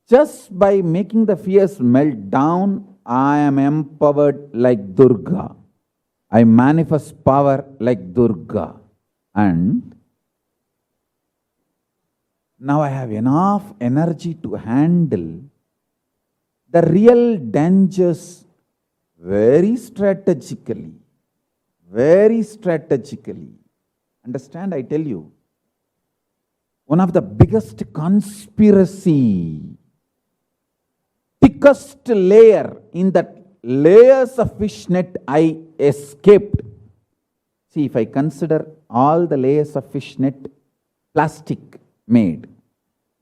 Just by making the fears melt down, I am empowered like Durga. I manifest power like Durga. And now I have enough energy to handle the real dangers very strategically. Very strategically. Understand, I tell you. One of the biggest conspiracy, thickest layer in that layers of fishnet I escaped. See, if I consider all the layers of fishnet plastic made,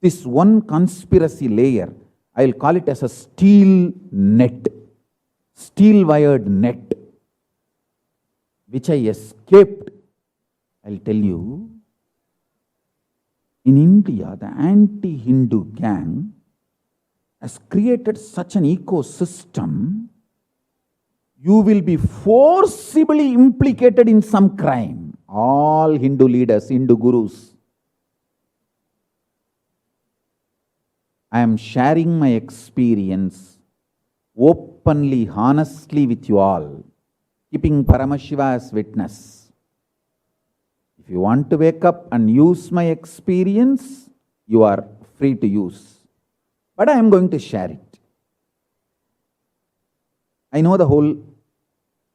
this one conspiracy layer, I will call it as a steel net, steel wired net, which I escaped. I'll tell you, in India, the anti-Hindu gang has created such an ecosystem, you will be forcibly implicated in some crime. All Hindu leaders, Hindu gurus. I am sharing my experience openly, honestly with you all, keeping Paramashiva as witness. If you want to wake up and use my experience, you are free to use. But I am going to share it. I know the whole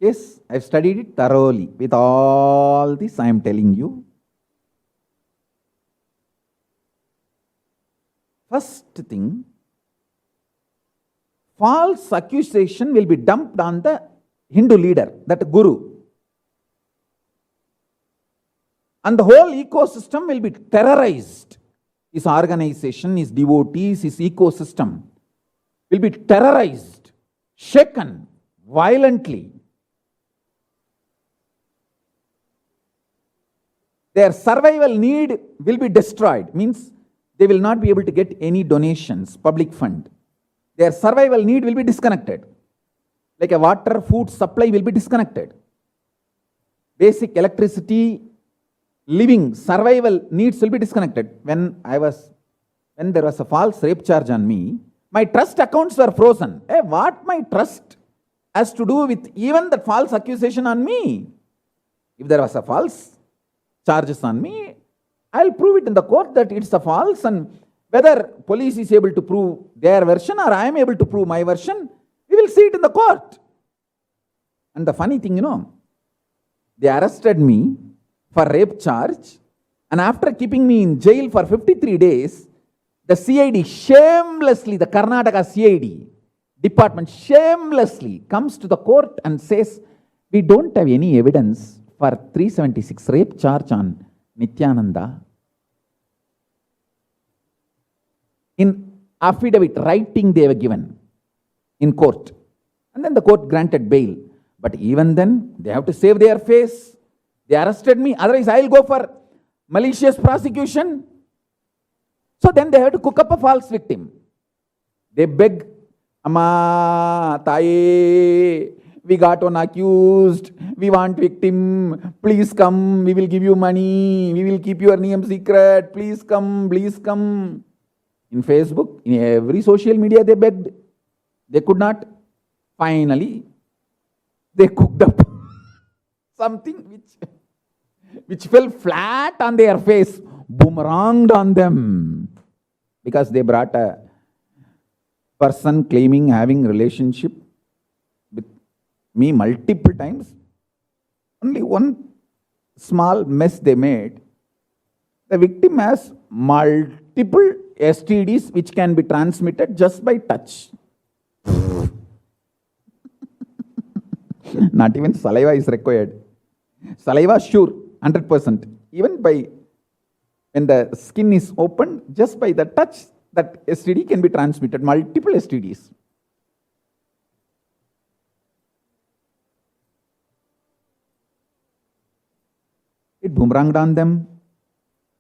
case. I have studied it thoroughly. With all this I am telling you. First thing, false accusation will be dumped on the Hindu leader, that guru. And the whole ecosystem will be terrorized. His organization, his devotees, his ecosystem will be terrorized, shaken violently. Their survival need will be destroyed. Means they will not be able to get any donations, public fund. Their survival need will be disconnected. Like a water, food supply will be disconnected. Basic electricity, living, survival needs will be disconnected. When there was a false rape charge on me, my trust accounts were frozen. What my trust has to do with even the false accusation on me? If there was a false charges on me, I'll prove it in the court that it's a false, and whether police is able to prove their version or I am able to prove my version, we will see it in the court. And the funny thing, they arrested me for rape charge, and after keeping me in jail for 53 days, the CID shamelessly, the Karnataka CID department shamelessly comes to the court and says, we don't have any evidence for 376 rape charge on Nityananda. In affidavit writing they were given in court. And then the court granted bail. But even then, they have to save their face. They arrested me, otherwise I will go for malicious prosecution. So then they have to cook up a false victim. They beg, Amma, Taye, we got one accused, we want victim, please come, we will give you money, we will keep your name secret, please come, please come. In Facebook, in every social media they begged. They could not. Finally, they cooked up something which fell flat on their face, boomeranged on them, because they brought a person claiming having relationship with me multiple times. Only one small mess they made. The victim has multiple STDs which can be transmitted just by touch. Not even saliva is required. Saliva, sure, 100%. Even when the skin is opened, just by the touch, that STD can be transmitted, multiple STDs. It boomeranged on them.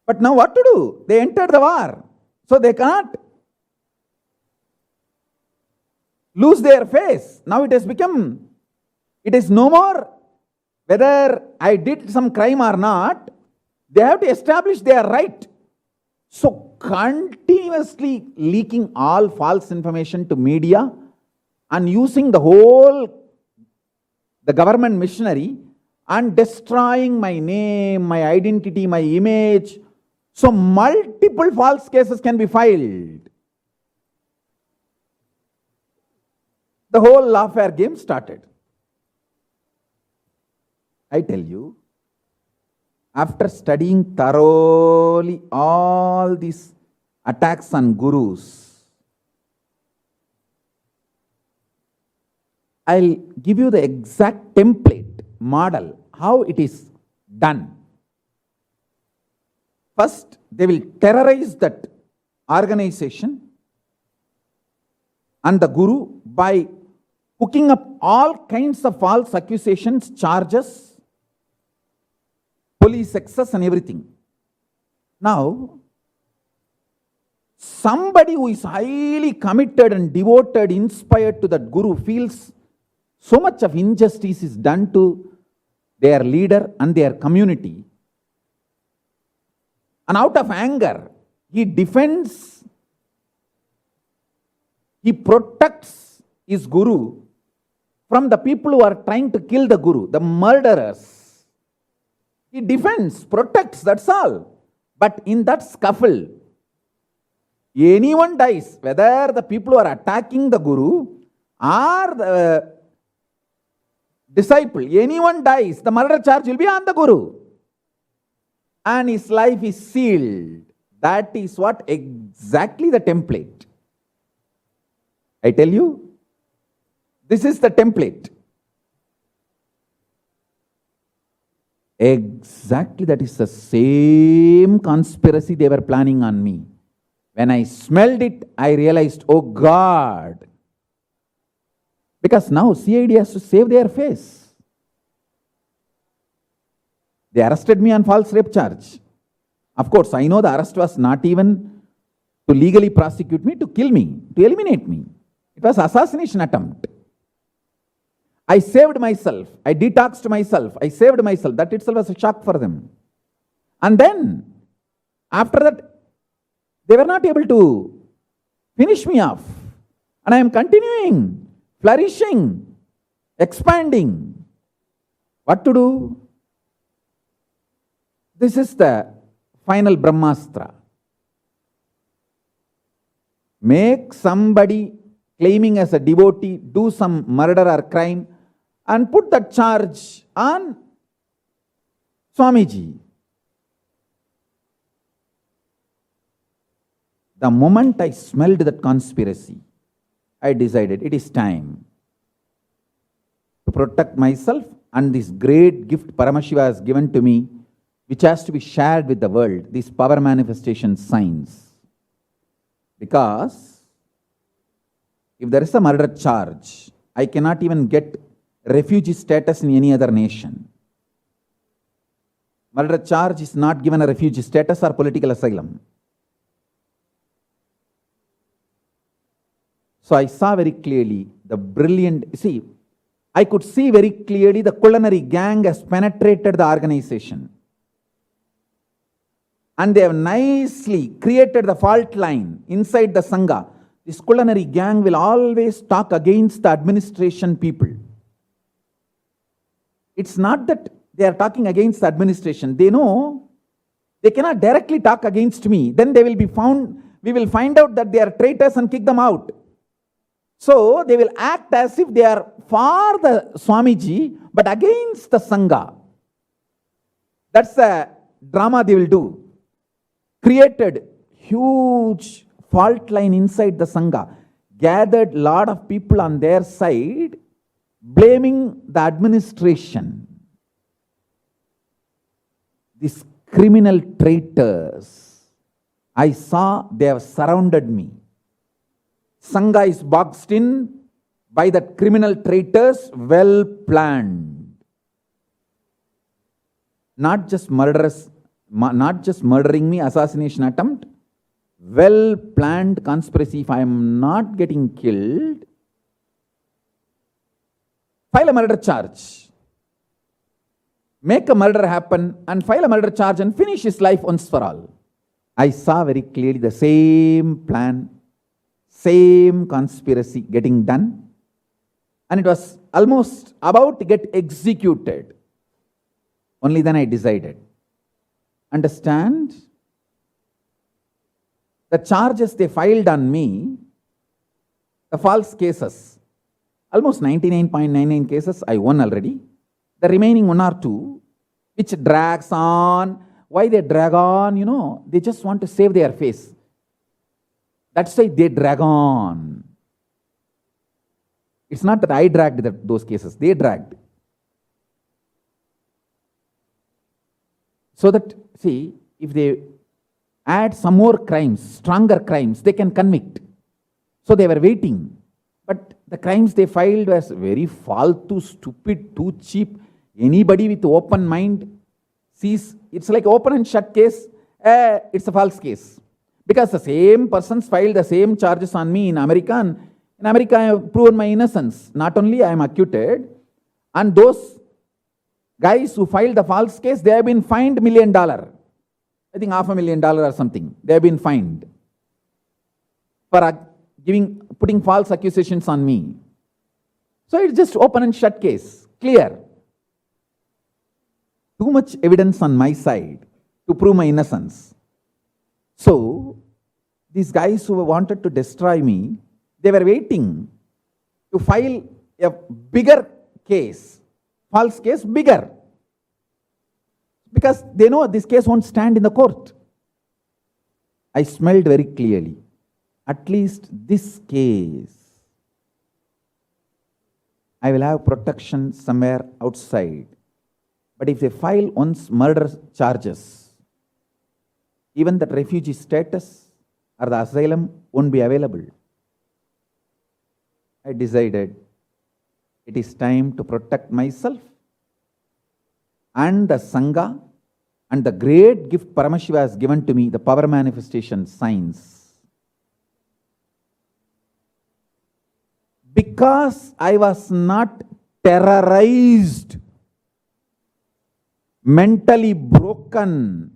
But now what to do? They entered the war. So they cannot lose their face. Now it is no more whether I did some crime or not. They have to establish their right. So continuously leaking all false information to media and using the government machinery and destroying my name, my identity, my image. So multiple false cases can be filed. The whole lawfare game started. I tell you, after studying thoroughly all these attacks on gurus, I'll give you the exact template, model, how it is done. First, they will terrorize that organization and the guru by cooking up all kinds of false accusations, charges, police excess and everything. Now, somebody who is highly committed and devoted, inspired to that guru, feels so much of injustice is done to their leader and their community. And out of anger, he defends, he protects his guru from the people who are trying to kill the guru, the murderers. He defends, protects, that's all. But in that scuffle, anyone dies, whether the people who are attacking the guru or the disciple, anyone dies, the murder charge will be on the guru. And his life is sealed. That is what exactly the template. I tell you, this is the template. Exactly, that is the same conspiracy they were planning on me. When I smelled it, I realized, oh God. Because now CID has to save their face. They arrested me on false rape charge. Of course, I know the arrest was not even to legally prosecute me, to kill me, to eliminate me. It was assassination attempt. I saved myself. I detoxed myself. I saved myself. That itself was a shock for them. And then, after that, they were not able to finish me off. And I am continuing, flourishing, expanding. What to do? This is the final Brahmastra. Make somebody claiming as a devotee do some murder or crime and put that charge on Swamiji. The moment I smelled that conspiracy, I decided it is time to protect myself and this great gift Paramashiva has given to me, which has to be shared with the world, these power manifestation signs. Because if there is a murder charge, I cannot even get refugee status in any other nation. Murder charge is not given a refugee status or political asylum. So I saw very clearly the brilliant, I could see very clearly the culinary gang has penetrated the organization. And they have nicely created the fault line inside the Sangha. This culinary gang will always talk against the administration people. It's not that they are talking against the administration. They know they cannot directly talk against me. Then they will be found, we will find out that they are traitors and kick them out. So they will act as if they are for the Swamiji, but against the Sangha. That's the drama they will do. Created huge fault line inside the Sangha, gathered lot of people on their side, blaming the administration. These criminal traitors, I saw they have surrounded me. Sangha is boxed in by that criminal traitors, well planned. Not just murderers, not just murdering me, assassination attempt, well planned conspiracy. If I am not getting killed, file a murder charge. Make a murder happen and file a murder charge and finish his life once for all. I saw very clearly the same plan, same conspiracy getting done, and it was almost about to get executed. Only then I decided. Understand? The charges they filed on me, the false cases, almost 99.99 cases I won already. The remaining one or two, which drags on. Why they drag on? They just want to save their face. That's why they drag on. It's not that I dragged those cases, they dragged. So that, see, if they add some more crimes, stronger crimes, they can convict. So they were waiting. But the crimes they filed was very faltu, stupid, too cheap. Anybody with open mind sees, it's like open and shut case, it's a false case. Because the same persons filed the same charges on me in America, and in America I have proven my innocence. Not only I am acquitted, and those guys who filed the false case, they have been fined $1 million. I think $500,000 or something. They have been fined for putting false accusations on me. So it's just open and shut case, clear. Too much evidence on my side to prove my innocence. So these guys who wanted to destroy me, they were waiting to file a bigger case, false case, bigger. Because they know this case won't stand in the court. I smelled very clearly. At least this case, I will have protection somewhere outside. But if they file once murder charges, even that refugee status or the asylum won't be available. I decided it is time to protect myself and the Sangha and the great gift Paramashiva has given to me, the power manifestation science. Because I was not terrorized, mentally broken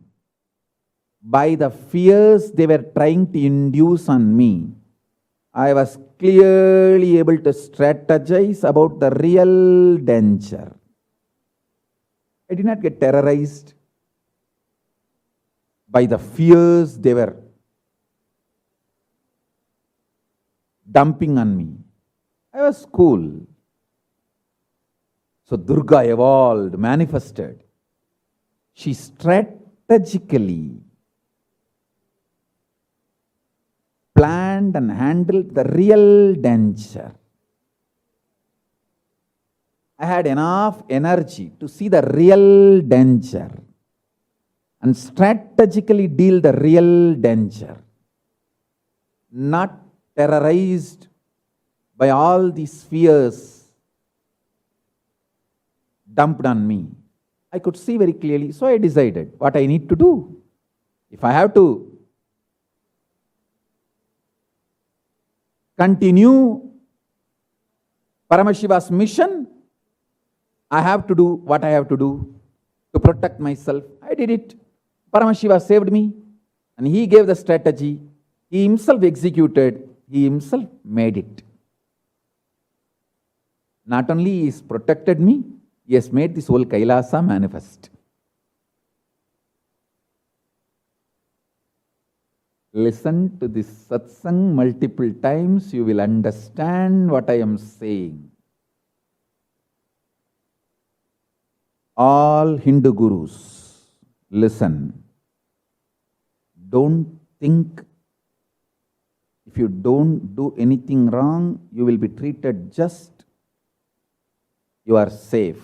by the fears they were trying to induce on me, I was clearly able to strategize about the real danger. I did not get terrorized by the fears they were dumping on me. I was cool. So Durga evolved, manifested. She strategically planned and handled the real danger. I had enough energy to see the real danger and strategically deal the real danger, not terrorized by all these fears dumped on me. I could see very clearly, so I decided what I need to do. If I have to continue Paramashiva's mission, I have to do what I have to do to protect myself. I did it. Paramashiva saved me, and he gave the strategy. He himself executed. He himself made it. Not only he has protected me, he has made this whole Kailasa manifest. Listen to this satsang multiple times, you will understand what I am saying. All Hindu gurus, listen. Don't think if you don't do anything wrong, you will be treated just. You are safe.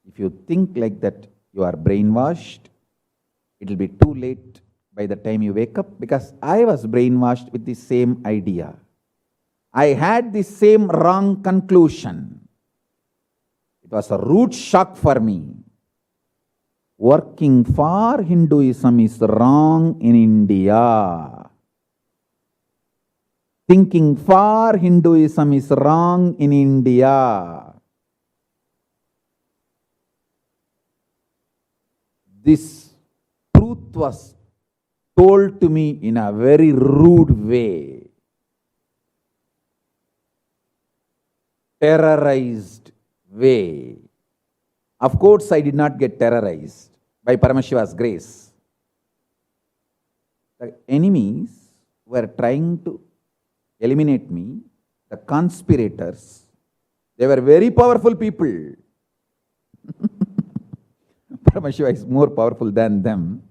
If you think like that, you are brainwashed. It will be too late by the time you wake up, because I was brainwashed with the same idea. I had the same wrong conclusion. It was a rude shock for me. Working for Hinduism is wrong in India. Thinking for Hinduism is wrong in India. This truth was told to me in a very rude way, terrorized way. Of course, I did not get terrorized by Paramashiva's grace. The enemies were trying to eliminate me, the conspirators. They were very powerful people. Paramashiva is more powerful than them.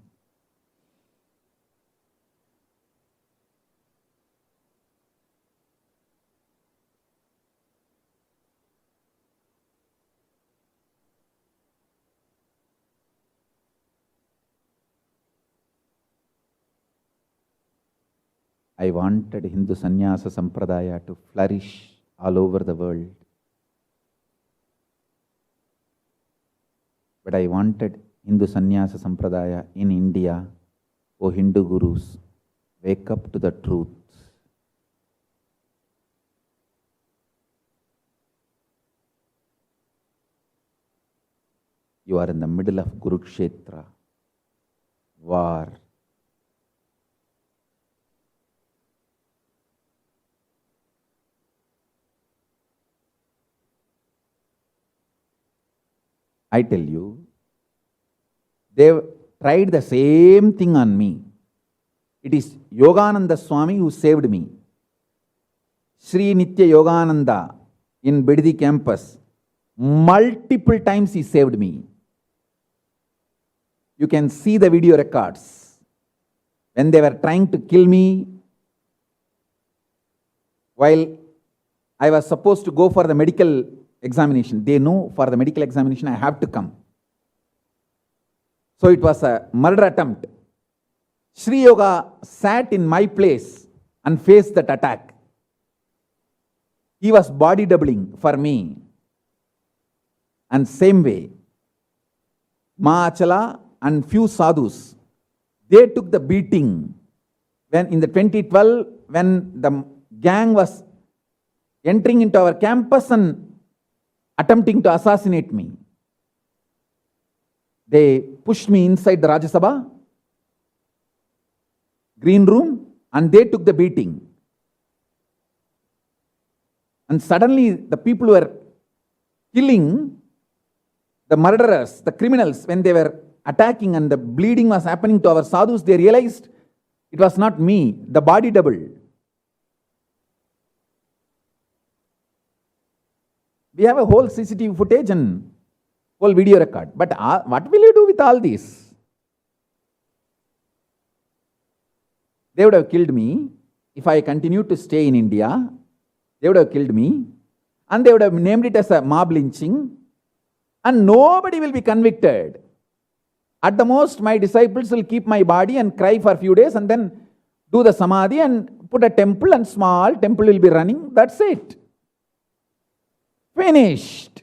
I wanted Hindu Sannyasa Sampradaya to flourish all over the world. But I wanted Hindu Sannyasa Sampradaya in India. O Hindu Gurus, wake up to the truth. You are in the middle of Kurukshetra, war. I tell you, they tried the same thing on me. It is Yogananda Swami who saved me. Sri Nitya Yogananda in Bidadi campus, multiple times he saved me. You can see the video records. When they were trying to kill me, while I was supposed to go for the medical examination. They know for the medical examination I have to come. So it was a murder attempt. Sri Yoga sat in my place and faced that attack. He was body doubling for me. And same way, Maachala and few sadhus, they took the beating when in the 2012, when the gang was entering into our campus and attempting to assassinate me. They pushed me inside the Rajya Sabha, green room, and they took the beating. And suddenly the people were killing the murderers, the criminals, when they were attacking and the bleeding was happening to our sadhus, they realized it was not me, the body double. We have a whole CCTV footage and whole video record. But what will you do with all this? They would have killed me if I continued to stay in India. They would have killed me and they would have named it as a mob lynching and nobody will be convicted. At the most, my disciples will keep my body and cry for a few days and then do the samadhi and put a temple and small temple will be running. That's it. Finished.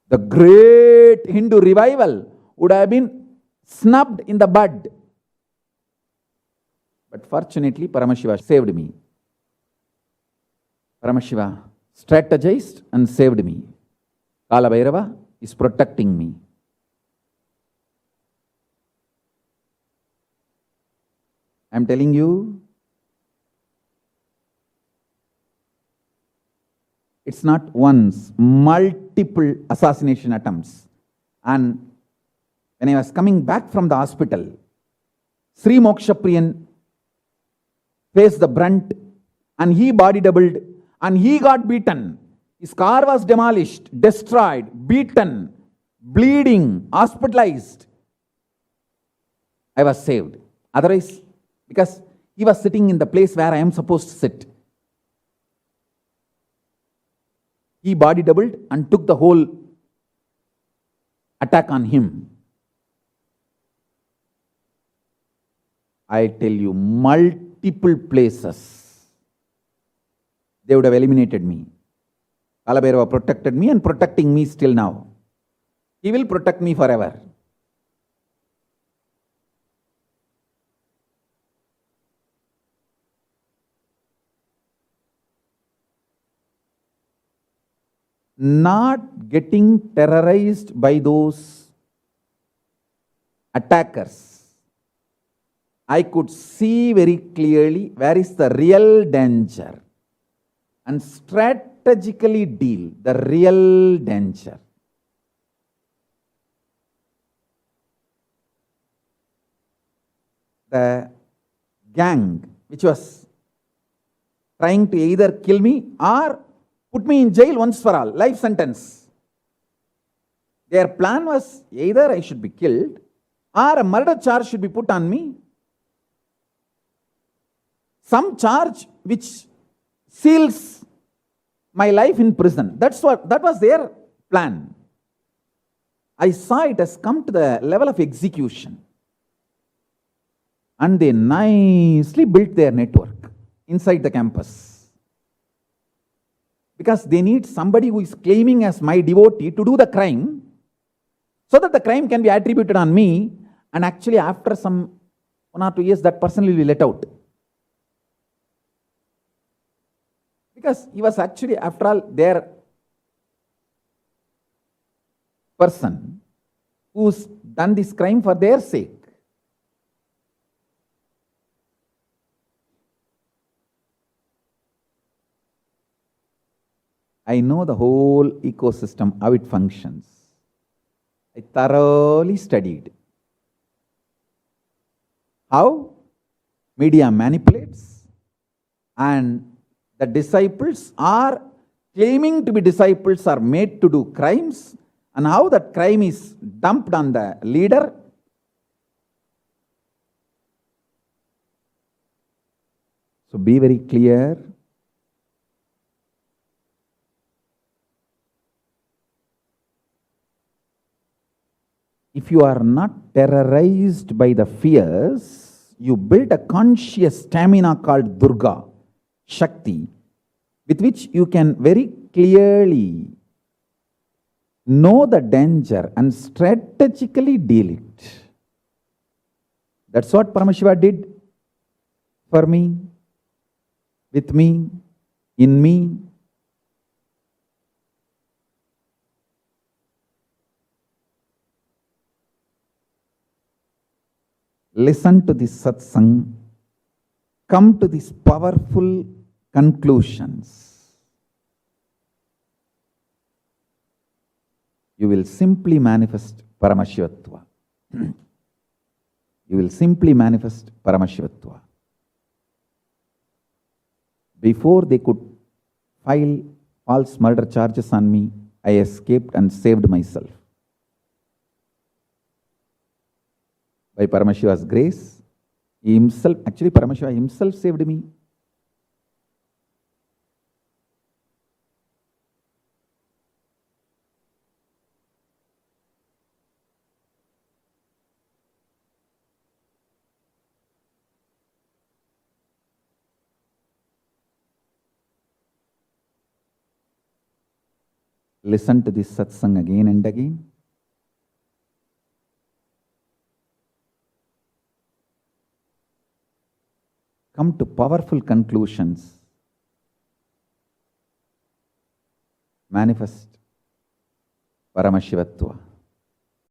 The great Hindu revival would have been snubbed in the bud. But fortunately, Paramashiva saved me. Paramashiva strategized and saved me. Kala Bhairava is protecting me. I am telling you, it's not once, multiple assassination attempts. And when I was coming back from the hospital, Sri Mokshapriyan faced the brunt and he body doubled and he got beaten. His car was demolished, destroyed, beaten, bleeding, hospitalized. I was saved. Otherwise, because he was sitting in the place where I am supposed to sit. He body doubled and took the whole attack on him. I tell you, multiple places, they would have eliminated me. Kala Bhairava protected me and protecting me still now. He will protect me forever. Not getting terrorized by those attackers I could see very clearly where is the real danger and strategically deal the real danger. The gang which was trying to either kill me or put me in jail once for all, life sentence. Their plan was either I should be killed or a murder charge should be put on me. Some charge which seals my life in prison. That was their plan. I saw it has come to the level of execution. And they nicely built their network inside the campus. Because they need somebody who is claiming as my devotee to do the crime, so that the crime can be attributed on me, and actually after some 1 or 2 years that person will be let out. Because he was actually, after all, their person who's done this crime for their sake. I know the whole ecosystem, how it functions. I thoroughly studied how media manipulates, and the disciples are claiming to be disciples are made to do crimes, and how that crime is dumped on the leader. So be very clear. If you are not terrorized by the fears, you build a conscious stamina called Durga, Shakti, with which you can very clearly know the danger and strategically deal it. That's what Paramashiva did for me, with me, in me. Listen to this satsang, come to these powerful conclusions. You will simply manifest Paramashivatva. You will simply manifest Paramashivatva. Before they could file false murder charges on me, I escaped and saved myself. By Paramashiva's grace, he himself, actually Paramashiva himself saved me. Listen to this satsang again and again. Come to powerful conclusions. Manifest Paramashivatva.